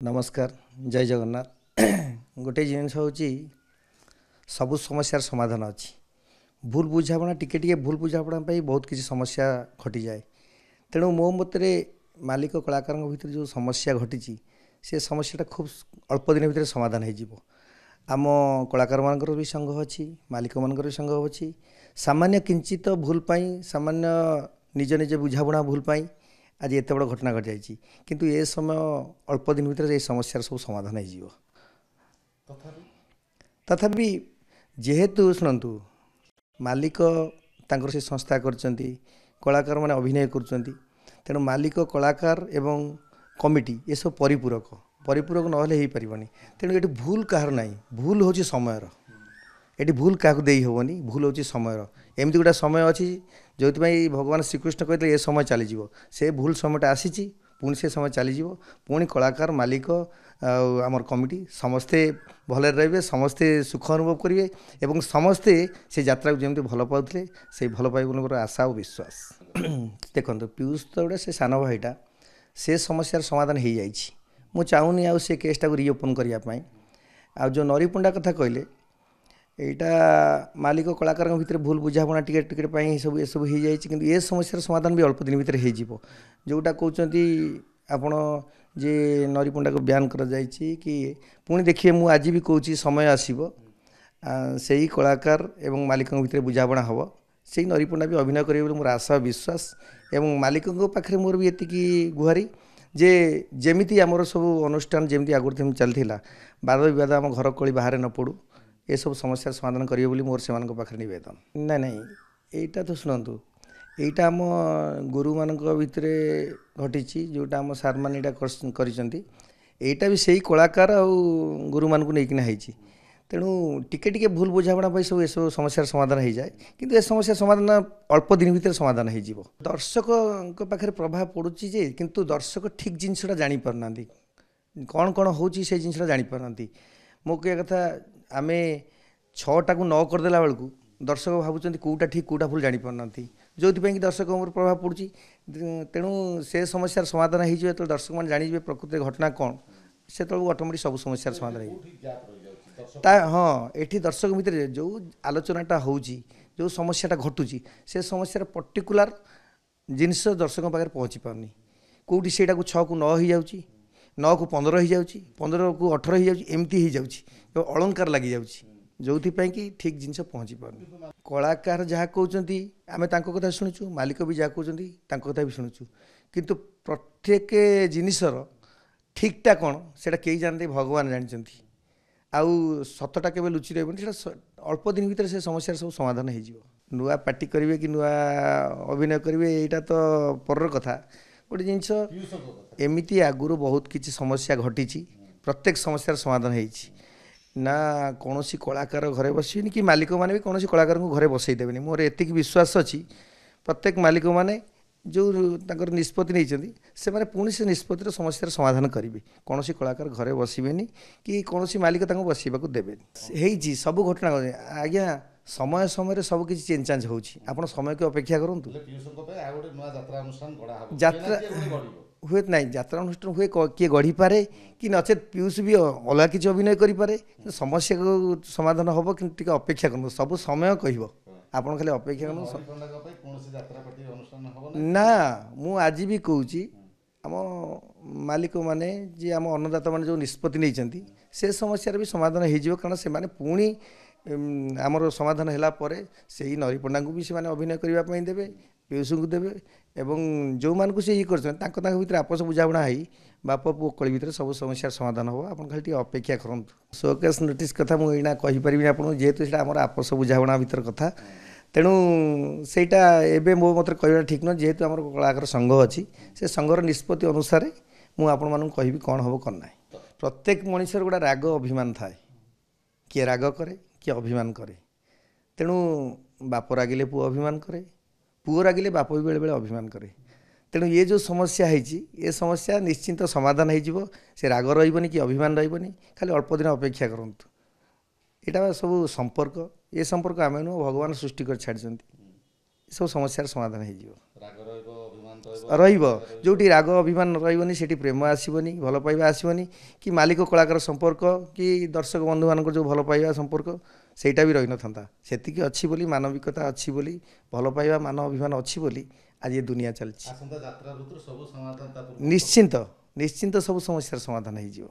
नमस्कार जय जगन्नाथ गोटे जिनिस हूँ सबु समस्यार समाधान अच्छी भूल बुझाणा टिके भूल बुझाणा बहुत किसी समस्या घटी जाए तेणु मो मतरे मालिक कलाकार भितर जो समस्या घटी से समस्याटा खूब अल्प दिन भितर समाधान हो आम कलाकार मानकर भी संघ अच्छी मालिक मानकर भी संघ अच्छी सामान्य किंचित भूल सामान्य निज निज बुझाणा भूल आज एत बड़ घटना घटी जाइए किंतु ए समय अल्प दिन भितर ये समस्या सब समाधान हो तथापि जेहेतु शुणु मालिक तांकर से संस्था करचंती कलाकार माने अभिनय करचंती तेणु मालिक कलाकार एवं कमिटी ये सब परिपूरक परिपूरक नहले हो पारबनी तेणु ये भूल कहार ना भूल हूँ समयर ये भूल क्या हेनी भूल हूँ समयर एमती गोटे समय अच्छी जो भगवान श्रीकृष्ण कहते ये समय चलीज से भूल समयटा आसी पुणी से समय चलीज पुणी कलाकार मालिक आमर कमिटी समस्ते भले रे समस्ते सुख अनुभव करेंगे एवं समस्ते से यात्रा को जमी भल पाते से भल पाइब आशा और विश्वास देखो पीयूष तो गोटे से सान भाईटा से समस्यार समाधान हो जाए चाहूनी आ से केसटा को रिओपन करने आ जो नरीपंडा कथा कहले यहाँ मालिक कलाकार भितर भूल बुझाणा टिकेट टिकेट सब ये सब हो जाए कि ये समस्यार समाधान भी अल्प दिन भितर हो जोटा कहते आपण जे नरीपंडा को बयान कर कि पुणी देखिए मु आज भी कहूँ समय आसब से ही कलाकार एवं मालिक भितर बुझाणा हम से नरीपंडा भी अभिनय करेंगे मोर आशा विश्वास एवं मालिक पाखे मोर भी ये गुहारी जे जमीती आमर सब अनुष्ठान जमी आगुरी चलती वाद विवाद आम घर कली बाहर न पड़ू ये सब समस्या समाधान करेंगे बोली मोर से पाखे नवेदन ना ना यहाँ तो शुणु यहाँ आम गुरु मान भितर घटी जोटा आम सार मैंने यहाँ भी सही कलाकार आ गुरु मानक नहीं तेणु टिके टिके भूल बुझाणा सब ये सब समस्यार समाधान हो जाए किंतु ये समस्या समाधान अल्प दिन भितर समाधान हो दर्शक पाखे प्रभाव पड़ुची जे किंतु दर्शक ठीक जिनसा जापारना कौन कौन हो जिनसा जापारना मो कह कथा आम 6टा को 9 करदेला बेलू दर्शक भावुं कौटा ठीक कौटा भूल जापारना जो कि दर्शक प्रभाव पड़ी तेणु से समस्यार समाधान हो दर्शक मैंने जाने प्रकृति घटना कौन से ऑटोमेटिक सब समस्यार समाधान हो हाँ ये दर्शक भितर जो आलोचनाटा हो जो समस्याटा घटुची से समस्यार पर्टिकुलार जिनस दर्शक पाखे पहुँची पारनी कौटी से 6 को 9 हो जाऊँगी 9 को 15 हो जाऊँगी 15 को 18 हो जाऊँगी एमती हो जाऊँगी अलंकार लगी जाऊँगी जो कि ठीक जिनस पहुँची पारनी कलाकार जहाँ कहते आम कथा शुणुचु मालिक भी जहाँ कहते कथा भी शुणुचु किंतु प्रत्येक जिनसर ठीकटा कौन से कई जानते भगवान जानते आउ सतटा के लुचि रही अल्प दिन भर से समस्या सब समाधान हो नुआ पार्टी करेंगे कि नुआ अभिनय करेंगे यहाँ तो पर कथा गोटे जिनस एमती आगुरी बहुत किसी समस्या घटी प्रत्येक समस्यार समाधान हो ना कौन कलाकार घरे बसनी कि मालिक मैंने भी कौन कलाकार को घरे बसईदेवे मोर एतिक विश्वास अच्छी प्रत्येक मालिक मैंने जो निष्पत्ति नहीं से माने पुणी से निष्पत्तिर समस्यार समाधान करेंगे कौन कलाकार घरे बसबेनि कि कौन मालिक बसवा देवे सब घटना आज्ञा समय समय सब किसी चेंज चांज हो समय को अपेक्षा करूँ यात्रा हुए ना यात्रा अनुष्ठान हुए किए गढ़ी पारे कि नचेत पीयूष भी अलग किसी अभिनय करें समस्या को समाधान हम कि अपेक्षा करूँ सब समय कह आपड़ खाली अपेक्षा ना मु आज भी कहूँ आम मालिक माने जी आम अन्नदाता मैंने जो निष्पत्ति नहीं से समस्यार भी समाधान हो कारण से पुणी आमर समाधान है से ही नरीपंडा को भी से अभिनय करने देवे पीयूष को देवे एवं जो मानक से ये कर आपस बुझाणा हो बाप पु कली भितर सब समस्या समाधान हो आप खाली अपेक्षा करूँ शोकेस नोटिस कथा मुझे कहीपरि आप जेहेतु से आम आपस बुझाणा भितर कथा तेणु सेटा एबे मो मत कहना ठीक न जेहेतु आम कलाकार संघ अच्छी से संघर निष्पत्ति अनुसार मुझे कहि कौन हम करना प्रत्येक मनुष्य गोटे राग अभिमान थाए किए राग करे किए अभिमान करे तेणु बाप रागिले पुओ अभिमान करे पुओ रागिले बाप भी बेले बेले अभिमान करे तेणु ये जो समस्या है ये समस्या निश्चिंत समाधान हो से राग रही कि अभिमान रही खाली अल्प दिन अपेक्षा करूँ यहाँ सब संपर्क ये संपर्क आम नुह भगवान सृष्टि कर छाड़ी सब समस्यार समाधान हो जोटी राग अभिमान रही सेठी प्रेम आसबनी भल पाइबा आसबनी कि मालिक कलाकार संपर्क कि दर्शक बंधु मान जो भल पाइबा संपर्क सेटा भी रही था सेतिकी अच्छी बोली मानविकता अच्छी बोली भल पाइबा मान अभिमान अच्छी बोली आज ये दुनिया चलती निश्चिंत निश्चिंत सब समस्या समाधान हो।